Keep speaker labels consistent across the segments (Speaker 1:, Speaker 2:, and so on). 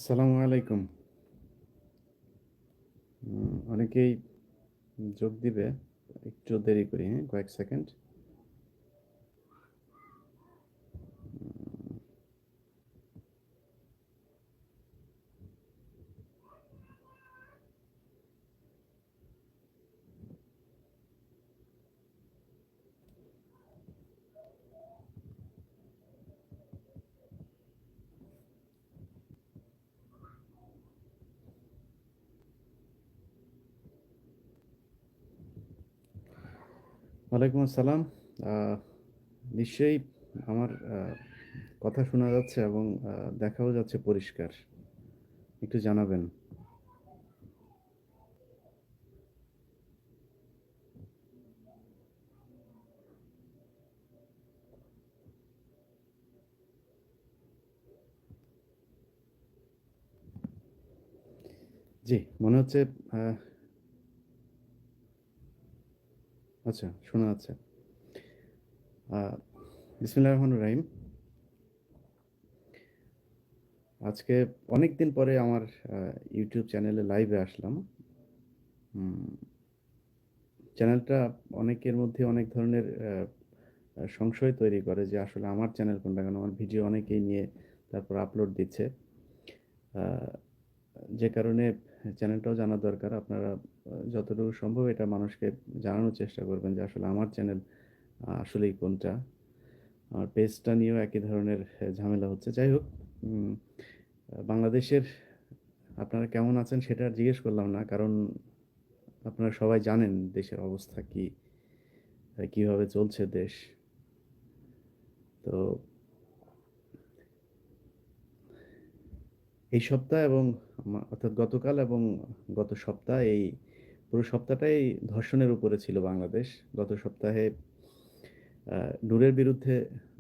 Speaker 1: আসসালামু আলাইকুম। অনেকেই যোগ দিবে। একটু দেরি করি, হ্যাঁ? কয়েক সেকেন্ড। ওয়ালাইকুম আসসালাম। আ নিশ্চয়ই আমার কথা শোনা যাচ্ছে এবং দেখাও যাচ্ছে পরিষ্কার। একটু জানাবেন। জি, মনে হচ্ছে আ আচ্ছা, শোনা যাচ্ছে। আ বিসমিল্লাহির রহমানির রহিম। আজকে অনেকদিন পরে আমার আ YouTube চ্যানেলে লাইভে আসলাম। হুম, চ্যানেলটা অনেকের মধ্যে অনেক ধরনের সংশয় তৈরি করে যে আসলে আমার চ্যানেল কোনটা? কারণ আমার ভিডিও অনেকেই নিয়ে তারপর আপলোড দিচ্ছে। আ যে কারণে চ্যানেলটাও জানা দরকার। আপনারা যতটুকু সম্ভব এটা মানুষকে জানানোর চেষ্টা করবেন যে আসলে আমার চ্যানেল আসলেই কোনটা। আমার পেজটা নিয়েও একই ধরনের ঝামেলা হচ্ছে। যাই হোক, উম বাংলাদেশের আপনারা কেমন আছেন সেটা আর জিজ্ঞেস করলাম না। কারণ আপনারা সবাই জানেন দেশের অবস্থা কি, কিভাবে চলছে দেশ। তো এই সপ্তাহ এবং অর্থাৎ গতকাল এবং গত সপ্তাহ এই পুরো সপ্তাহটাই ধর্ষণের উপরে ছিল বাংলাদেশ। গত সপ্তাহে আ নূরের বিরুদ্ধে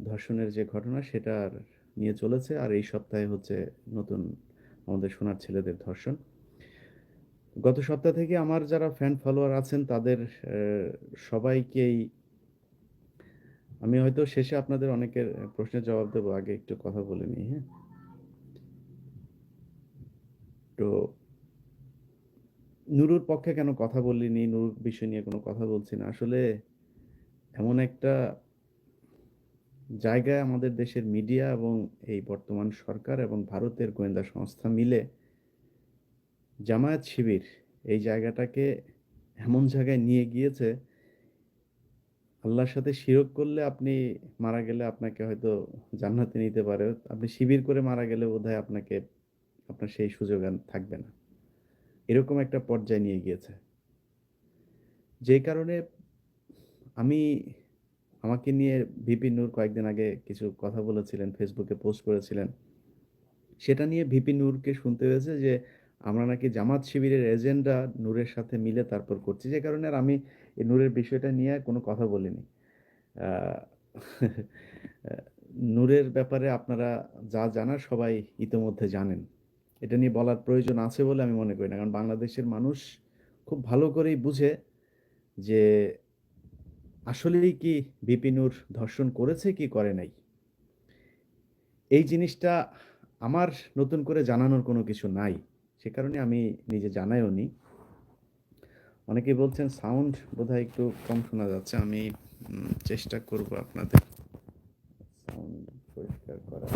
Speaker 1: ধর্ষণের যে ঘটনা সেটার নিয়ে চলেছে। আর এই সপ্তাহে হচ্ছে নতুন আমাদের সোনার ছেলেদের ধর্ষণ। গত সপ্তাহ থেকে আমার যারা ফ্যান ফলোয়ার আছেন তাদের সবাইকেই আমি হয়তো শেষে আপনাদের অনেকের প্রশ্নের জবাব দেব। আগে একটু কথা বলে নিই, হ্যাঁ? তো নুরুর পক্ষে কেন কথা বলিনি, নুরুর বিষয় নিয়ে কোনো কথা বলছি না। আসলে এমন একটা জায়গায় আমাদের দেশের মিডিয়া এবং এই বর্তমান সরকার এবং ভারতের গোয়েন্দা সংস্থা মিলে জামায়াত শিবির এই জায়গাটাকে এমন জায়গায় নিয়ে গিয়েছে, আল্লাহর সাথে শিরক করলে আপনি মারা গেলে আপনাকে হয়তো জান্নাতে নিতে পারে। আপনি শিবির করে মারা গেলে বোধহয় আপনাকে আপনার সেই সুযোগ আর থাকবে না। এরকম একটা পর্যায়ে নিয়ে গিয়েছে। যেই কারণে আমি আমাকে নিয়ে ভিপি নূর কয়েকদিন আগে কিছু কথা বলেছিলেন, ফেসবুকে পোস্ট করেছিলেন। সেটা নিয়ে ভিপি নূরকে শুনতে হয়েছে যে, আমরা নাকি জামাত শিবিরের এজেন্ডা নূরের সাথে মিলে তারপর করছি। যে কারণে আর আমি এই নূরের বিষয়টা নিয়ে কোনো কথা বলিনি। আ নূরের ব্যাপারে আপনারা যা জানার সবাই ইতোমধ্যে জানেন। এটা নিয়ে বলার প্রয়োজন আছে বলে আমি মনে করি না। কারণ বাংলাদেশের মানুষ খুব ভালো করেই বুঝে যে আসলেই কি ভিপি নূর ধর্ষণ করেছে কি করে নাই। এই জিনিসটা আমার নতুন করে জানানোর কোনো কিছু নাই। সে কারণে আমি নিজে জানাইওনি। অনেকেই বলছেন সাউন্ড বোধহয় একটু কম শোনা যাচ্ছে। আমি চেষ্টা করব আপনাদের সাউন্ড পরিষ্কার করার।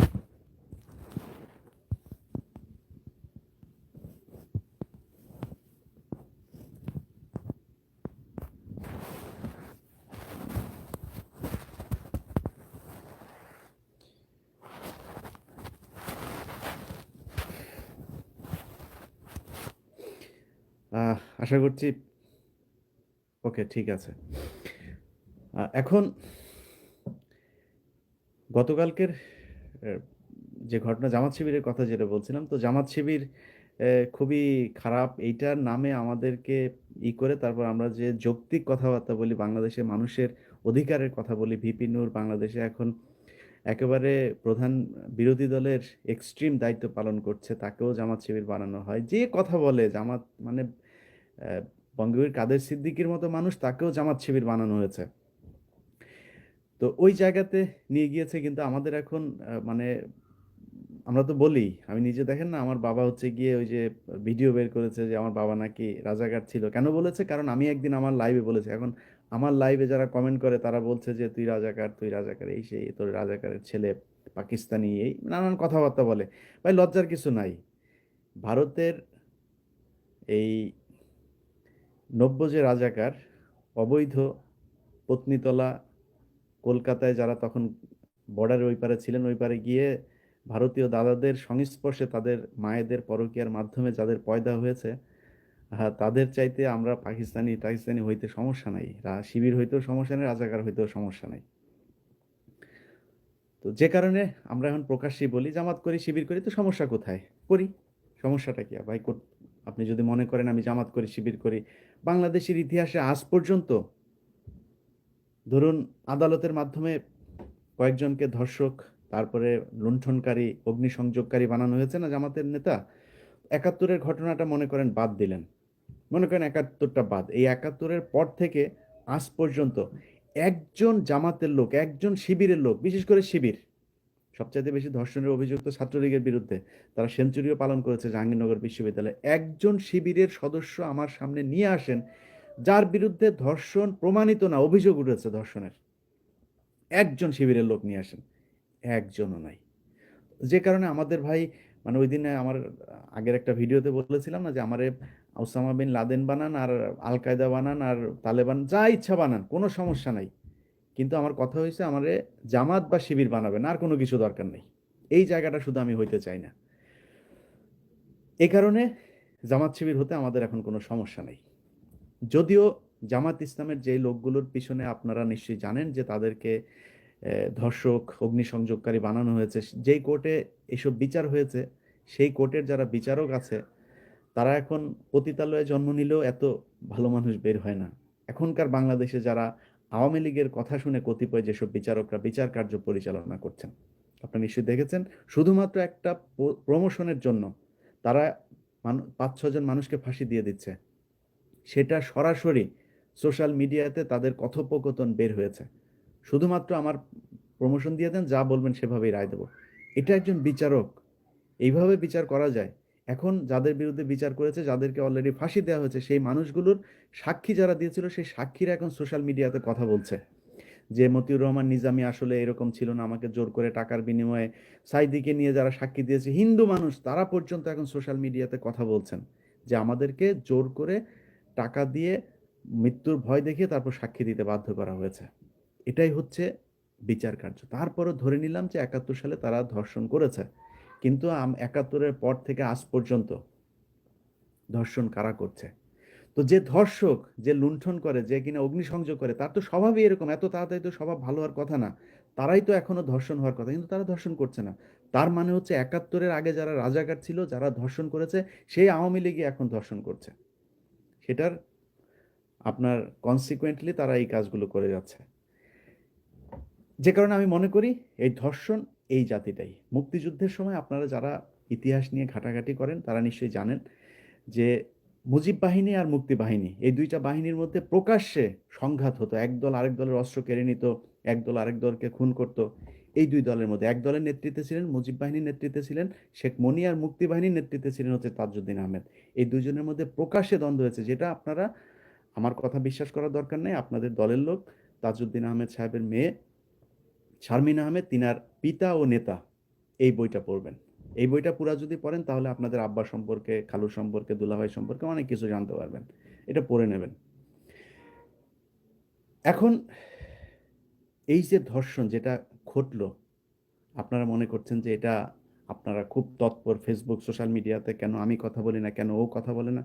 Speaker 1: আশা করছি ওকে, ঠিক আছে। এখন গতকালকের অ্যা যে ঘটনা জামাত শিবিরের কথা যেটা বলছিলাম, তো জামাত শিবির খুবই খারাপ। এইটার নামে আমাদেরকে করে তারপর আমরা যে যৌক্তিক কথাবার্তা বলি, বাংলাদেশের মানুষের অধিকারের কথা বলি, ভিপি নূর বাংলাদেশে এখন একেবারে প্রধান বিরোধী দলের এক্সট্রিম দায়িত্ব পালন করছে। তাকেও জামাত শিবির বানানো হয়। যে কথা বলে জামাত মানে অ্যা বঙ্গবীর কাদের সিদ্দিকীর মতো মানুষ তাকেও জামাত শিবির বানানো হয়েছে। তো ওই জায়গাতে নিয়ে গিয়েছে কিন্তু আমাদের এখন মানে আমরা তো বলি, আমি নিজে দেখেন না আমার বাবা হচ্ছে গিয়ে ওই যে ভিডিও বের করেছে যে আমার বাবা নাকি রাজাকার ছিল। কেন বলেছে? কারণ আমি একদিন আমার লাইভে বলেছি। এখন আমার লাইভে যারা কমেন্ট করে তারা বলছে যে, তুই রাজাকার, এই সেই, তোর রাজাকারের ছেলে পাকিস্তানি, এই নানান কথাবার্তা বলে। ভাই লজ্জার কিছু নাই। ভারতের এই নব্য যে রাজাকার, অবৈধ পত্নীতলা কলকাতায় যারা তখন বর্ডারের ওই পারে ছিলেন, ওই পারে গিয়ে ভারতীয় দাদাদের সংস্পর্শে তাদের মায়েদের পরকীয়ার মাধ্যমে যাদের পয়দা হয়েছে, তাদের চাইতে আমরা পাকিস্তানি হইতে সমস্যা নাই। শিবির হইতেও সমস্যা নেই, রাজাকার হইতেও সমস্যা নাই। তো যে কারণে আমরা এখন প্রকাশ্যেই বলি, জামাত করি, শিবির করি, তো সমস্যা কোথায়? করি। সমস্যাটা কি? ভাই আপনি যদি মনে করেন আমি জামাত করি, শিবির করি, বাংলাদেশের ইতিহাসে আজ পর্যন্ত ধরুন আদালতের মাধ্যমে কয়েকজনকে ধর্ষক, তারপরে লুণ্ঠনকারী, অগ্নিসংযোগকারী বানানো হয়েছে না জামাতের নেতা? ৭১-এর ঘটনাটা মনে করেন বাদ দিলেন। মনে করেন ৭১টা বাদ। এই ৭১-এর পর থেকে আজ পর্যন্ত একজন জামাতের লোক, একজন শিবিরের লোক, বিশেষ করে শিবির, সবচাইতে বেশি ধর্ষণের অভিযোগ তো ছাত্রলীগের বিরুদ্ধে। তারা সেঞ্চুরিও পালন করেছে জাহাঙ্গীরনগর বিশ্ববিদ্যালয়ে। একজন শিবিরের সদস্য আমার সামনে নিয়ে আসেন, যার বিরুদ্ধে ধর্ষণ প্রমাণিত না, অভিযোগ উঠেছে ধর্ষণের। একজন শিবিরের লোক নিয়ে আসেন। একজনও নাই। যে কারণে আমাদের ভাই, মানে ওই দিনে আমার আগের একটা ভিডিওতে বলেছিলাম না যে আমারে ওসামা বিন লাদেন বানান আর আল কায়দা বানান আর তালেবান, যা ইচ্ছা বানান, কোনো সমস্যা নাই। কিন্তু আমার কথা হয়েছে আমারে জামাত বা শিবির বানাবেন, আর কোনো কিছু দরকার নেই। এই জায়গাটা শুধু আমি হইতে চাই না। এই কারণে জামাত শিবির হতে আমাদের এখন কোনো সমস্যা নেই। যদিও জামাত ইসলামের যে লোকগুলোর পিছনে আপনারা নিশ্চয়ই জানেন যে তাদেরকে ধর্ষক, অগ্নিসংযোগকারী বানানো হয়েছে, যেই কোর্টে এসব বিচার হয়েছে, সেই কোর্টের যারা বিচারক আছে তারা এখন পতিতালয়ে জন্ম নিলেও এত ভালো মানুষ বের হয় না। এখনকার বাংলাদেশে যারা আওয়ামী লীগের কথা শুনে কতিপয় যেসব বিচারকরা বিচার কার্য পরিচালনা করছেন, আপনারা নিশ্চয়ই দেখেছেন, শুধুমাত্র একটা প্রমোশনের জন্য তারা ৫-৬ জন মানুষকে ফাঁসি দিয়ে দিচ্ছে। সেটা সরাসরি সোশ্যাল মিডিয়াতে তাদের কথোপকথন বের হয়েছে। শুধুমাত্র আমার প্রমোশন দিয়ে দেন, যা বলবেন সেভাবেই রায় দেব। এটা একজন বিচারক, এইভাবে বিচার করা যায়? এখন যাদের বিরুদ্ধে বিচার করেছে, যাদেরকে অলরেডি ফাঁসি দেওয়া হয়েছে, সেই মানুষগুলোর সাক্ষী যারা দিয়েছিল, সেই সাক্ষীরা এখন সোশ্যাল মিডিয়াতে কথা বলছে যে মতিউর রহমান নিজামী আসলে এরকম ছিল না, আমাকে জোর করে টাকার বিনিময়ে সাইদিকে নিয়ে যারা সাক্ষী দিয়েছে হিন্দু মানুষ, তারা পর্যন্ত এখন সোশ্যাল মিডিয়াতে কথা বলছেন যে আমাদেরকে জোর করে টাকা দিয়ে মৃত্যুর ভয় দেখিয়ে তারপর সাক্ষী দিতে বাধ্য করা হয়েছে। এটাই হচ্ছে বিচার কার্য। তারপরও ধরে নিলাম যে ৭১ সালে তারা ধর্ষণ করেছে, কিন্তু ৭১-এর পর থেকে আজ পর্যন্ত ধর্ষণ কারা করছে? তো যে ধর্ষক, যে লুণ্ঠন করে, যে কিনা অগ্নিসংযোগ করে, তার তো স্বভাবই এরকম। এত তাড়াতাড়ি তো স্বভাব ভালো হওয়ার কথা না। তারাই তো এখনো ধর্ষণ হওয়ার কথা, কিন্তু তারা ধর্ষণ করছে না। তার মানে হচ্ছে ৭১-এর আগে যারা রাজাকার ছিল, যারা ধর্ষণ করেছে, সেই আওয়ামী লীগই এখন ধর্ষণ করছে। সেটার আপনার কনসিকুয়েন্টলি তারা এই কাজগুলো করে যাচ্ছে। যে কারণে আমি মনে করি এই ধর্ষণ এই জাতিটাই। মুক্তিযুদ্ধের সময় আপনারা যারা ইতিহাস নিয়ে ঘাটাঘাটি করেন তারা নিশ্চয়ই জানেন যে মুজিব বাহিনী আর মুক্তি বাহিনী, এই ২ টা বাহিনীর মধ্যে প্রকাশ্যে সংঘাত হতো। একদল আরেক দলের অস্ত্র কেড়ে নিত, একদল আরেক দলকে খুন করত। এই ২ দলের মধ্যে এক দলের নেতৃত্বে ছিলেন, মুজিব বাহিনীর নেতৃত্বে ছিলেন শেখ মনি, আর মুক্তি বাহিনীর নেতৃত্বে ছিলেন হচ্ছে তাজউদ্দিন আহমেদ। এই ২ জনের মধ্যে প্রকাশ্যে দ্বন্দ্ব হয়েছে, যেটা আপনারা, আমার কথা বিশ্বাস করার দরকার নেই, আপনাদের দলের লোক তাজউদ্দিন আহমেদ সাহেবের মেয়ে শারমিন আহমেদ, তিনার পিতা ও নেতা, এই বইটা পড়বেন। এই বইটা পুরা যদি পড়েন তাহলে আপনাদের আব্বা সম্পর্কে, খালু সম্পর্কে, দুলাভাই সম্পর্কে অনেক কিছু জানতে পারবেন। এটা পড়ে নেবেন। এখন এই যে ধর্ষণ যেটা ঘটলো, আপনারা মনে করছেন যে এটা আপনারা খুব তৎপর ফেসবুক, সোশ্যাল মিডিয়াতে, কেন আমি কথা বলি না, কেন ও কথা বলে না?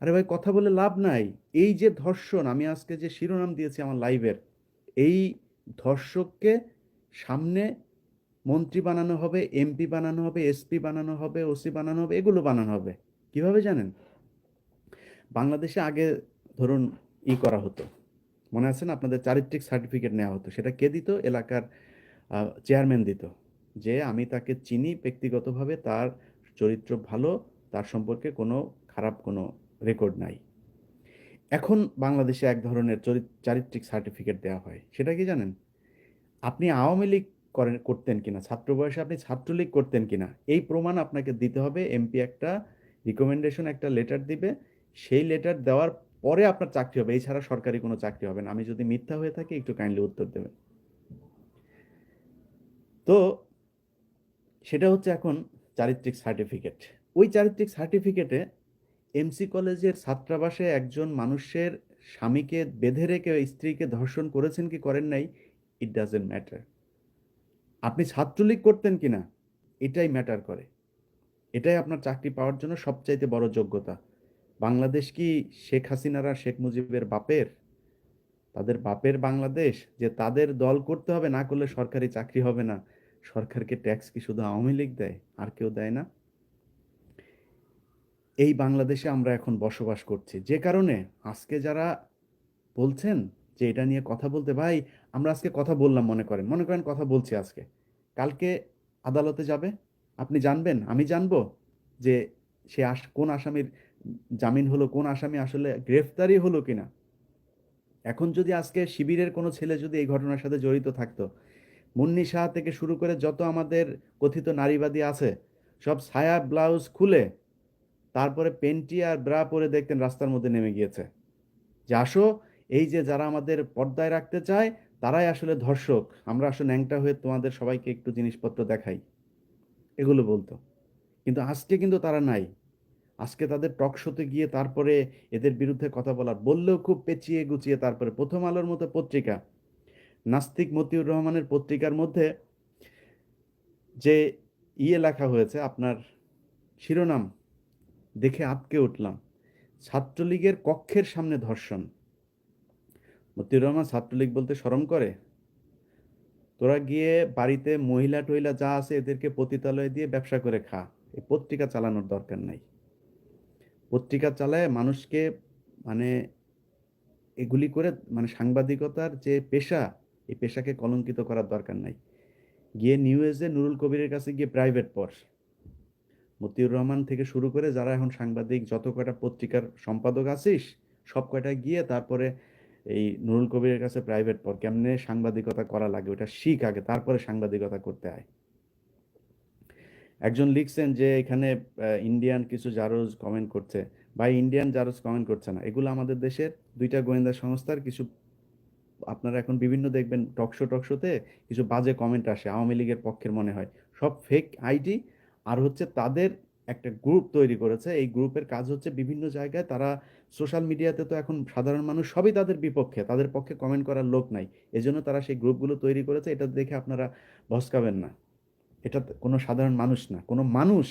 Speaker 1: আরে ভাই, কথা বলে লাভ নাই। এই যে ধর্ষণ, আমি আজকে যে শিরোনাম দিয়েছি আমার লাইভের, এই ধর্ষককে সামনে মন্ত্রী বানানো হবে, এমপি বানানো হবে, এসপি বানানো হবে, ওসি বানানো হবে, এগুলো বানানো হবে। কিভাবে জানেন? বাংলাদেশে আগে ধরুন করা হতো, মনে আছে না আপনাদের, চারিত্রিক সার্টিফিকেট নেওয়া হতো। সেটা কে দিত? এলাকার চেয়ারম্যান দিত, যে আমি তাকে চিনি ব্যক্তিগতভাবে, তার চরিত্র ভালো, তার সম্পর্কে কোনো খারাপ কোনো রেকর্ড নাই। এখন বাংলাদেশে এক ধরনের চারিত্রিক সার্টিফিকেট দেওয়া হয়। সেটা কি জানেন? আপনি আওয়ামী লীগ করতেন কিনা, ছাত্র বয়সে আপনি ছাত্রলীগ করতেন কিনা, এই প্রমাণ আপনাকে দিতে হবে। এমপি একটা রিকমেন্ডেশন, একটা লেটার দিবে, সেই লেটার দেওয়ার পরে আপনার চাকরি হবে, এছাড়া সরকারি কোনো চাকরি হবে না। আমি যদি মিথ্যা হয়ে থাকি একটু কাইন্ডলি উত্তর দেবেন। তো সেটা হচ্ছে এখন চারিত্রিক সার্টিফিকেট। ওই চারিত্রিক সার্টিফিকেটে এমসি কলেজের ছাত্রাবাসে একজন মানুষের স্বামীকে বেঁধে রেখে স্ত্রীকে ধর্ষণ করেছেন কি করেন নাই, ইট ডাজেন্ট ম্যাটার। আপনি ছাত্রলীগ করতেন কিনা এটাই ম্যাটার করে। এটাই আপনার চাকরি পাওয়ার জন্য সবচাইতে বড় যোগ্যতা। বাংলাদেশ কি শেখ হাসিনারা শেখ মুজিবের বাপের, তাদের বাপের বাংলাদেশ যে তাদের দল করতে হবে, না করলে সরকারি চাকরি হবে না? সরকারকে ট্যাক্স কি শুধু আওয়ামী লীগ দেয়, আর কেউ দেয় না? এই বাংলাদেশে আমরা এখন বসবাস করছি, যে কারণে আজকে যারা বলছেন যে এটা নিয়ে কথা বলতে, ভাই আমরা আজকে কথা বললাম, মনে করেন কথা বলছি আজকে, কালকে আদালতে যাবে, আপনি জানবেন, আমি জানবো যে সে কোন আসামির জামিন হলো, কোন আসামি আসলে গ্রেফতারি হলো কিনা। এখন যদি আজকে শিবিরের কোনো ছেলে যদি এই ঘটনার সাথে জড়িত থাকতো, মুন্নি শাহ থেকে শুরু করে যত আমাদের কথিত নারীবাদী আছে, সব ছায়া ব্লাউজ খুলে তারপরে পেন্টি আর ব্রা পরে দেখতেন রাস্তার মধ্যে নেমে গিয়েছে, যে আসো, এই যে যারা আমাদের পর্দায় রাখতে চায় তারাই আসলে ধর্ষক, আমরা আসলে ন্যাংটা হয়ে তোমাদের সবাইকে একটু জিনিসপত্র দেখাই, এগুলো বলতো। কিন্তু আজকে কিন্তু তারা নাই। আজকে তাদের টক শোতে গিয়ে তারপরে এদের বিরুদ্ধে কথা বললেও খুব পেঁচিয়ে গুছিয়ে, তারপরে প্রথম আলোর মতো পত্রিকা, নাস্তিক মতিউর রহমানের পত্রিকার মধ্যে যে লেখা হয়েছে, আপনার শিরোনাম দেখে আঁতকে উঠলাম, ছাত্রলীগের কক্ষের সামনে ধর্ষণ। মতিউর রহমান ছাত্রলীগ বলতে শরম করে? তোরা গিয়ে বাড়িতে মহিলা টহিলা যা আছে এদেরকে পতিতালয়ে দিয়ে ব্যবসা করে খা, এই পত্রিকা চালানোর দরকার নাই। পত্রিকা চালায় মানুষকে, মানে এগুলি করে, মানে সাংবাদিকতার যে পেশা, এই পেশাকে কলঙ্কিত করার দরকার নাই। গিয়ে নিউজে নুরুল কবিরের কাছে গিয়ে প্রাইভেট পড়। মতিউর রহমান থেকে শুরু করে যারা এখন সাংবাদিক, যত কয়টা পত্রিকার সম্পাদক আছিস, সব কয়টা গিয়ে তারপরে এই নুরুল কবিরের কাছে প্রাইভেট পড়, কেমনে সাংবাদিকতা করা লাগে ওটা শিখ আগে, তারপরে সাংবাদিকতা করতে হয়। একজন লিখছেন যে এখানে ইন্ডিয়ান কিছু জারজ কমেন্ট করছে। ভাই, ইন্ডিয়ান জারজ কমেন্ট করছে না, এগুলো আমাদের দেশের দুইটা গোয়েন্দা সংস্থার কিছু, আপনারা এখন বিভিন্ন দেখবেন টকশোতে কিছু বাজে কমেন্ট আসে আওয়ামী লীগের পক্ষের মনে হয়, সব ফেক আইডি। আর হচ্ছে তাদের একটা গ্রুপ তৈরি করেছে, এই গ্রুপের কাজ হচ্ছে বিভিন্ন জায়গায় তারা, সোশ্যাল মিডিয়াতে তো এখন সাধারণ মানুষ সবই তাদের বিপক্ষে, তাদের পক্ষে কমেন্ট করার লোক নাই, এজন্য তারা সেই গ্রুপগুলো তৈরি করেছে। এটা দেখে আপনারা ভস্কাবেন না, এটা কোনো সাধারণ মানুষ না। কোনো মানুষ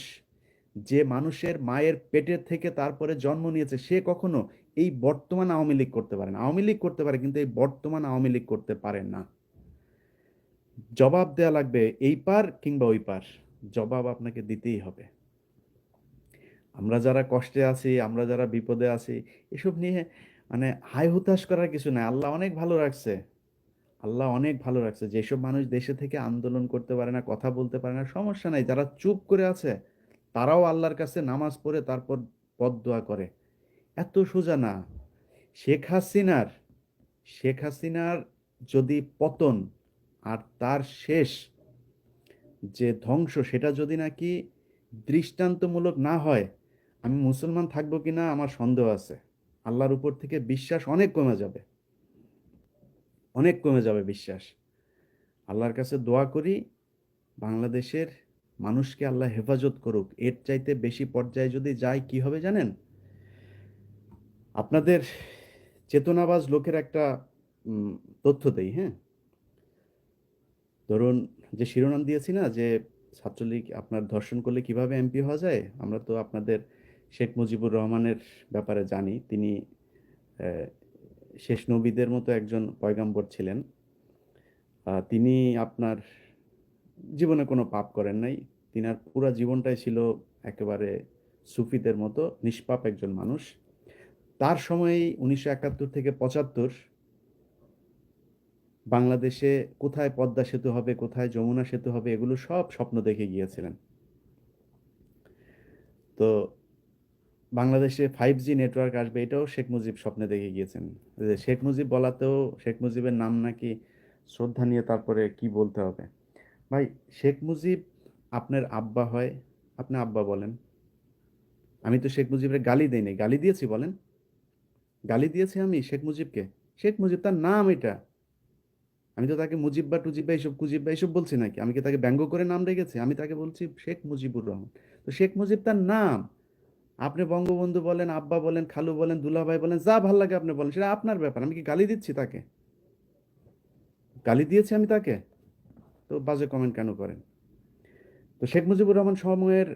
Speaker 1: যে মানুষের মায়ের পেটের থেকে তারপরে জন্ম নিয়েছে, সে কখনো এই বর্তমান আওয়ামী লীগ করতে পারে না। আওয়ামী লীগ করতে পারে, কিন্তু এই বর্তমান আওয়ামী লীগ করতে পারে না। জবাব দেয়া লাগবে, এই পার কিংবা ওই পার, জবাব আপনাকে দিতেই হবে। আমরা যারা কষ্টে আছি, আমরা যারা বিপদে আছি, এসব নিয়ে মানে হাই হুতাশ করার কিছু নাই। আল্লাহ অনেক ভালো রাখছে, আল্লাহ অনেক ভালো রাখছে। যেসব মানুষ দেশে থেকে আন্দোলন করতে পারে না, কথা বলতে পারে না, সমস্যা নাই, যারা চুপ করে আছে তারাও আল্লাহর কাছে নামাজ পড়ে তারপর পদ দোয়া করে। এত সোজা না। শেখ হাসিনার শেখ হাসিনার যদি পতন আর তার শেষ যে ধ্বংস, সেটা যদি নাকি দৃষ্টান্তমূলক না হয়, আমি মুসলমান থাকবো কিনা আমার সন্দেহ আছে। আল্লাহর উপর থেকে বিশ্বাস অনেক কমে যাবে, অনেক কমে যাবে বিশ্বাস। আল্লাহর কাছে দোয়া করি, বাংলাদেশের মানুষকে আল্লাহ হেফাজত করুক। এর চাইতে বেশি পর্যায়ে যদি যায় কি হবে জানেন? আপনাদের চেতনাবাজ লোকের একটা উম, তথ্য দেই, হ্যাঁ। ধরুন, যে শিরোনাম দিয়েছি না যে ছাত্রলীগ আপনার ধর্ষণ করলে কিভাবে এমপি হওয়া যায়, আমরা তো আপনাদের শেখ মুজিবুর রহমানের ব্যাপারে জানি। তিনি আহ, শেষ নবীদের মতো একজন পয়গাম্বর ছিলেন। তিনি আপনার জীবনে কোনো পাপ করেন নাই, তিনার পুরা জীবনটাই ছিল একেবারে সুফিদের মতো নিষ্পাপ একজন মানুষ। তার সময়েই 1971 থেকে 75 বাংলাদেশে কোথায় পদ্মা সেতু হবে, কোথায় যমুনা সেতু হবে, এগুলো সব স্বপ্ন দেখে গিয়েছিলেন। তো বাংলাদেশে 5G নেটওয়ার্ক আসবে, এটাও শেখ মুজিব স্বপ্নে দেখে গিয়েছেন। যে শেখ মুজিব বলাতেও শেখ মুজিবের নাম নাকি শ্রদ্ধা নিয়ে তারপরে কি বলতে হবে। ভাই, শেখ মুজিব আপনার আব্বা হয়, আপনি আব্বা বলেন। আমি তো শেখ মুজিবের গালি দেই নাই। গালি দিয়েছি বলেন? গালি দিয়েছি আমি শেখ মুজিবকে? শেখ মুজিব তার নাম এটা। আমি তো তাকে মুজিব বা টুজিব বা এইসব কুজিব বা এইসব বলছি নাকি? আমি কি তাকে ব্যঙ্গ করে নাম রেখেছি? আমি তাকে বলছি শেখ মুজিবুর রহমান। তো শেখ মুজিব তার নাম। আপনি বঙ্গবন্ধু বলেন, আব্বা বলেন, খালু বলেন, দুলাভাই বলেন, যা ভাল লাগে আপনি বলেন, সেটা আপনার ব্যাপার। আমি কি গালি দিচ্ছি তাকে? গালি দিয়েছি আমি তাকে? তো বাজে কমেন্ট কেন করেন? তো শেখ মুজিবুর রহমান সময়ের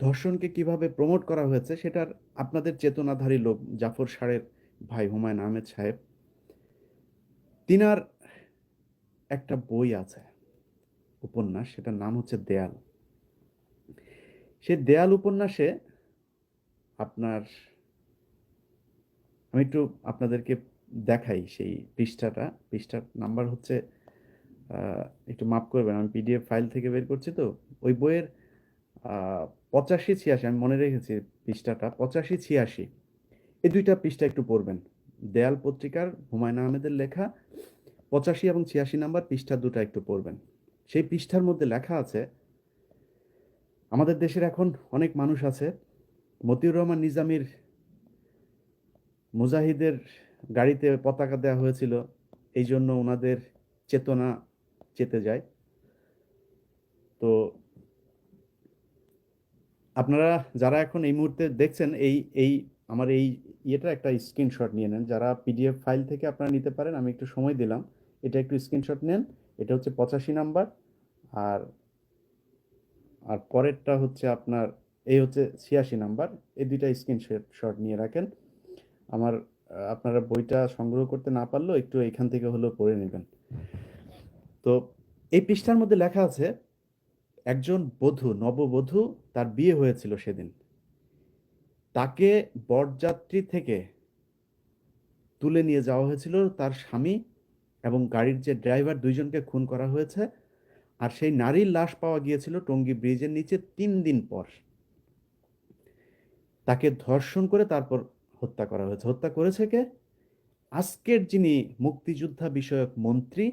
Speaker 1: ধর্ষণকে কিভাবে প্রমোট করা হয়েছে সেটার আপনাদের চেতনাধারী লোক জাফর সারের ভাই হুমায়ুন আহমেদ সাহেব, তিনার একটা বই আছে, উপন্যাস, সেটার নাম হচ্ছে দেয়াল। সেই দেয়াল উপন্যাসে আপনার, আমি একটু আপনাদেরকে দেখাই সেই পৃষ্ঠাটা। পৃষ্ঠার নাম্বার হচ্ছে, একটু মাফ করবেন, আমি পিডিএফ ফাইল থেকে বের করছি তো। ওই বইয়ের 85-86, আমি মনে রেখেছি পৃষ্ঠাটা 85-86, এই দুইটা পৃষ্ঠা একটু পড়বেন। দেয়াল পত্রিকার হুমায়ুন আহমেদের লেখা 85 এবং 86 নাম্বার পৃষ্ঠা দুটা একটু পড়বেন। সেই পৃষ্ঠার মধ্যে লেখা আছে, আমাদের দেশের এখন অনেক মানুষ আছে, মতিউর রহমান নিজামীর মুজাহিদের গাড়িতে পতাকা দেওয়া হয়েছিল, এই জন্য ওনাদের চেতনা চেতে যায়। তো আপনারা যারা এখন এই মুহূর্তে দেখছেন, এই এই আমার এই ইয়েটা একটা স্ক্রিনশট নিয়ে নেন। যারা পিডিএফ ফাইল থেকে আপনারা নিতে পারেন, আমি একটু সময় দিলাম, এটা একটু স্ক্রিনশট নেন। এটা হচ্ছে 85 নাম্বার। আর আর পরেরটা হচ্ছে আপনার, এই হচ্ছে 86 নাম্বার। এই দুইটা স্ক্রিনশট নিয়ে রাখেন। আমার আপনারা বইটা সংগ্রহ করতে না পারলেও একটু এখান থেকে হলেও পড়ে নেবেন। তো এই পৃষ্ঠার মধ্যে লেখা আছে, একজন বধূ, নববধূ, তার বিয়ে হয়েছিল সেদিন। তাকে বরযাত্রী থেকে তুলে নিয়ে যাওয়া হয়েছিল তার স্বামী এবং গাড়ির যে ড্রাইভার, দুইজনকে খুন করা হয়েছে। আর সেই নারীর লাশ পাওয়া গিয়েছিল টঙ্গী ব্রিজের নিচে 3 দিন পর। তাকে ধর্ষণ করে তারপর হত্যা করা হয়েছে। হত্যা করেছে কে? আজকের যিনি মুক্তিযোদ্ধা বিষয়ক মন্ত্রী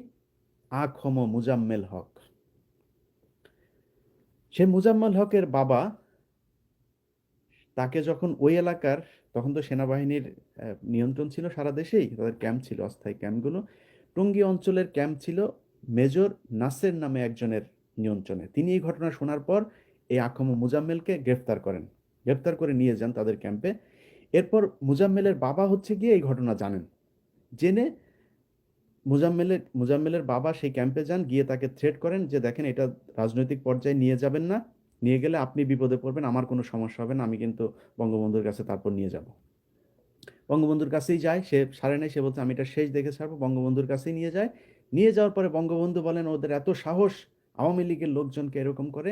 Speaker 1: আ.খ.ম. মুজাম্মেল হক। সে মুজাম্মেল হকের বাবা তাকে যখন ওই এলাকার, তখন তো সেনাবাহিনীর নিয়ন্ত্রণ ছিল সারা দেশেই, তাদের ক্যাম্প ছিল, অস্থায়ী ক্যাম্পগুলো। টঙ্গী অঞ্চলের ক্যাম্প ছিল মেজর নাসের নামে একজনের নিয়ন্ত্রণে। তিনি এই ঘটনা শোনার পর এই আ.খ.ম. মুজাম্মেলকে গ্রেফতার করেন। গ্রেফতার করে নিয়ে যান তাদের ক্যাম্পে। এরপর মুজাম্মেলের বাবা হচ্ছে গিয়ে এই ঘটনা জানেন। জেনে মুজাম্মেলের বাবা সেই ক্যাম্পে যান, গিয়ে তাকে থ্রেট করেন যে দেখেন, এটা রাজনৈতিক পর্যায়ে নিয়ে যাবেন না, নিয়ে গেলে আপনি বিপদে পড়বেন, আমার কোনো সমস্যা হবে না, আমি কিন্তু বঙ্গবন্ধুর কাছে তারপর নিয়ে যাব। বঙ্গবন্ধুর কাছেই যায়, সে ছাড়ে নাই, সে বলছে আমি এটা শেষ দেখে ছাড়বো। বঙ্গবন্ধুর কাছেই নিয়ে যায়। নিয়ে যাওয়ার পরে বঙ্গবন্ধু বলেন, ওদের এত সাহস, আওয়ামী লীগের লোকজনকে এরকম করে।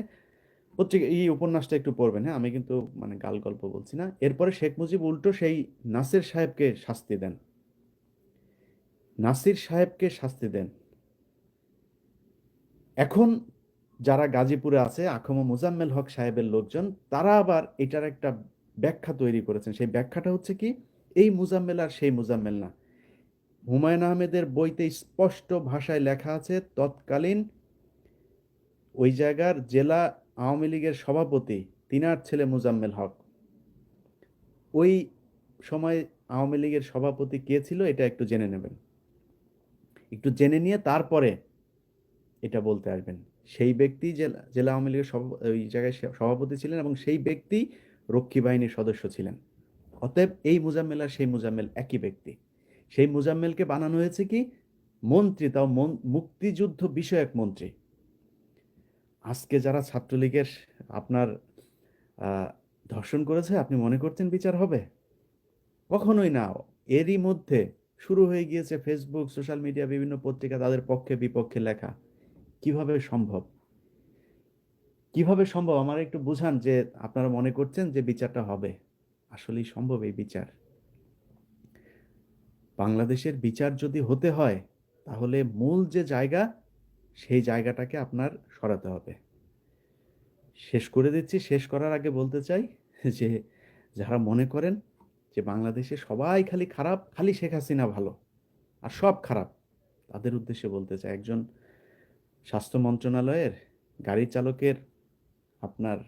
Speaker 1: পত্রিকা, এই উপন্যাসটা একটু পড়বেন, হ্যাঁ, আমি কিন্তু মানে গাল গল্প বলছি না। এরপরে শেখ মুজিব উল্টো সেই নাসির সাহেবকে শাস্তি দেন। নাসির সাহেবকে শাস্তি দেন। এখন যারা গাজীপুরে আছে, আ.খ.ম. মোজাম্মেল হক সাহেবের লোকজন, তারা আবার এটার একটা ব্যাখ্যা তৈরি করেছেন। সেই ব্যাখ্যাটা হচ্ছে কি, এই মুজাম্মেল আর সেই মুজাম্মেল না। হুমায়ুন আহমেদের বইতে স্পষ্ট ভাষায় লেখা আছে, তৎকালীন ওই জায়গার জেলা আওয়ামী লীগের সভাপতি, তিনার ছেলে মুজাম্মেল হক। ওই সময় আওয়ামী লীগের সভাপতি কে ছিল এটা একটু জেনে নেবেন। একটু জেনে নিয়ে তারপরে এটা বলতে আসবেন। সেই ব্যক্তি জেলা জেলা আওয়ামী লীগের ওই জায়গায় সভাপতি ছিলেন এবং সেই ব্যক্তি রক্ষী বাহিনীর সদস্য ছিলেন। অতএব এই মুজাম্মেল আর সেই মুজাম্মেল একই ব্যক্তি। সেই মুজাম্মেলকে বানানো হয়েছে কি, মন্ত্রী, তাও মুক্তিযুদ্ধ বিষয়ক মন্ত্রী। আজকে যারা ছাত্রলীগের আপনার ধর্ষণ করেছে, আপনি মনে করছেন বিচার হবে? কখনোই না। এরই মধ্যে শুরু হয়ে গিয়েছে ফেসবুক, সোশ্যাল মিডিয়া, বিভিন্ন পত্রিকা তাদের পক্ষে বিপক্ষে লেখা। কিভাবে সম্ভব? কিভাবে সম্ভব আমার একটু বুঝান, যে আপনারা মনে করছেন যে বিচারটা হবে। আসলেই সম্ভব এই বিচার? বাংলাদেশের বিচার যদি হতে হয়, তাহলে মূল যে জায়গা, সেই জায়গাটাকে আপনার সরাতে হবে। শেষ করে দিচ্ছি। শেষ করার আগে বলতে চাই যে যারা মনে করেন যে বাংলাদেশে সবাই খালি খারাপ, খালি শেখ হাসিনা ভালো আর সব খারাপ, তাদের উদ্দেশ্যে বলতে চাই, একজন স্বাস্থ্য মন্ত্রণালয়ের গাড়ি চালকের আপনার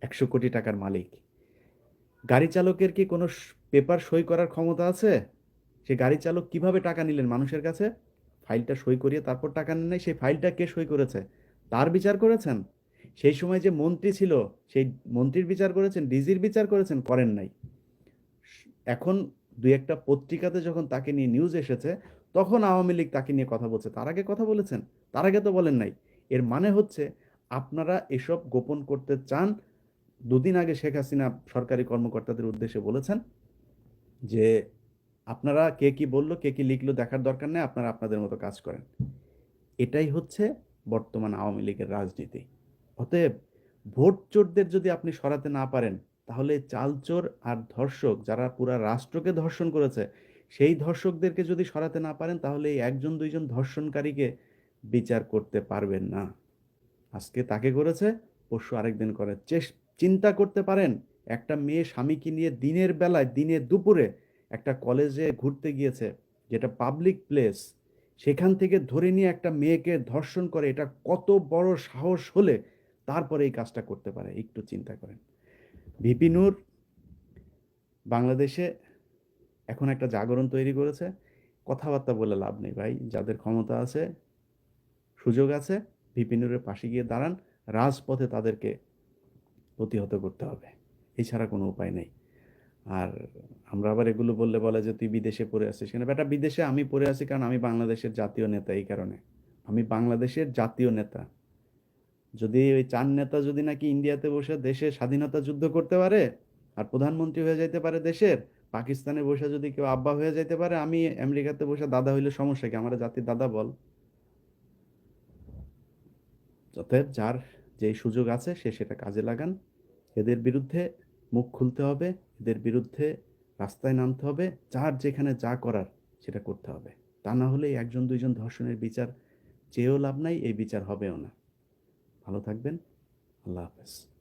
Speaker 1: ১০০ কোটি টাকার মালিক। গাড়ি চালকের কি কোনো পেপার সই করার ক্ষমতা আছে? সে গাড়ি চালক কিভাবে টাকা নিলেন মানুষের কাছে? ফাইলটা সই করিয়ে তারপর টাকা নেন নাই? সেই ফাইলটা কে সই করেছে? তার বিচার করেছেন? সেই সময় যে মন্ত্রী ছিল, সেই মন্ত্রীর বিচার করেছেন? ডিজির বিচার করেছেন? করেন নাই। এখন ২-১ টা পত্রিকাতে যখন তাকে নিয়ে নিউজ এসেছে, তখন আওয়ামী লীগ তাকে নিয়ে কথা বলছে। তার আগে কথা বলেছেন? তার আগে তো বলেন নাই। এর মানে হচ্ছে আপনারা এসব গোপন করতে চান। দুদিন আগে শেখ হাসিনা সরকারি কর্মকর্তাদের উদ্দেশ্যে বলেছেন যে, "আপনারা কে কি বলল, কে কি লিখল দেখার দরকার নেই। আপনারা আপনাদের মতো কাজ করেন।" এটাই হচ্ছে বর্তমান আওয়ামী লীগের রাজনীতি। অতএব ভোট চোরদের যদি আপনি সরাতে না পারেন, তাহলে চালচোর আর ধর্ষক যারা পুরা রাষ্ট্রকে ধর্ষণ করেছে, সেই ধর্ষকদেরকে যদি সরাতে না পারেন, তাহলে এই ১ জন ২ জন ধর্ষণকারীকে বিচার করতে পারবেন না। আজকে তাকে করেছে, পরশু আরেকদিন করে। চিন্তা করতে পারেন, একটা মেয়ে স্বামীকে নিয়ে দিনের বেলায়, দিনে দুপুরে একটা কলেজে ঘুরতে গিয়েছে, যেটা পাবলিক প্লেস। সেখান থেকে ধরে নিয়ে একটা মেয়েকে ধর্ষণ করে, এটা কত বড় সাহস হলে তারপরে এই কাজটা করতে পারে? একটু চিন্তা করেন। ভিপি নূর বাংলাদেশে এখন একটা জাগরণ তৈরি করেছে। কথাবার্তা বলে লাভ নেই ভাই। যাদের ক্ষমতা আছে, সুযোগ আছে, ভিপি নূরের পাশে গিয়ে দাঁড়ান। রাজপথে তাদেরকে প্রতিহত করতে হবে। এছাড়া কোনো উপায় নেই। আর আমরা আবার এগুলো বললে বলে যে, "তুই বিদেশে পড়ে আছিস কেন?" বেটা, বিদেশে আমি পড়ে আছি কারণ আমি বাংলাদেশের জাতীয় নেতা, এই কারণে। আমি বাংলাদেশের জাতীয় নেতা। যদি ওই ৪ নেতা যদি নাকি ইন্ডিয়াতে বসে দেশের স্বাধীনতা যুদ্ধ করতে পারে আর প্রধানমন্ত্রী হয়ে যাইতে পারে দেশের, পাকিস্তানে বসে যদি কেউ আব্বা হয়ে যাইতে পারে, আমি আমেরিকাতে বসে দাদা হইলে সমস্যা কি? আমারে জাতির দাদা বল। অতএব যার যেই সুযোগ আছে সে সেটা কাজে লাগান। এদের বিরুদ্ধে মুখ খুলতে হবে, এদের বিরুদ্ধে রাস্তায় নামতে হবে। যার যেখানে যা করার সেটা করতে হবে। তা না হলে এই ১ জন ২ জন ধর্ষণের বিচার চেয়েও লাভ নাই, এই বিচার হবেও না। ভালো থাকবেন। আল্লাহ হাফেজ।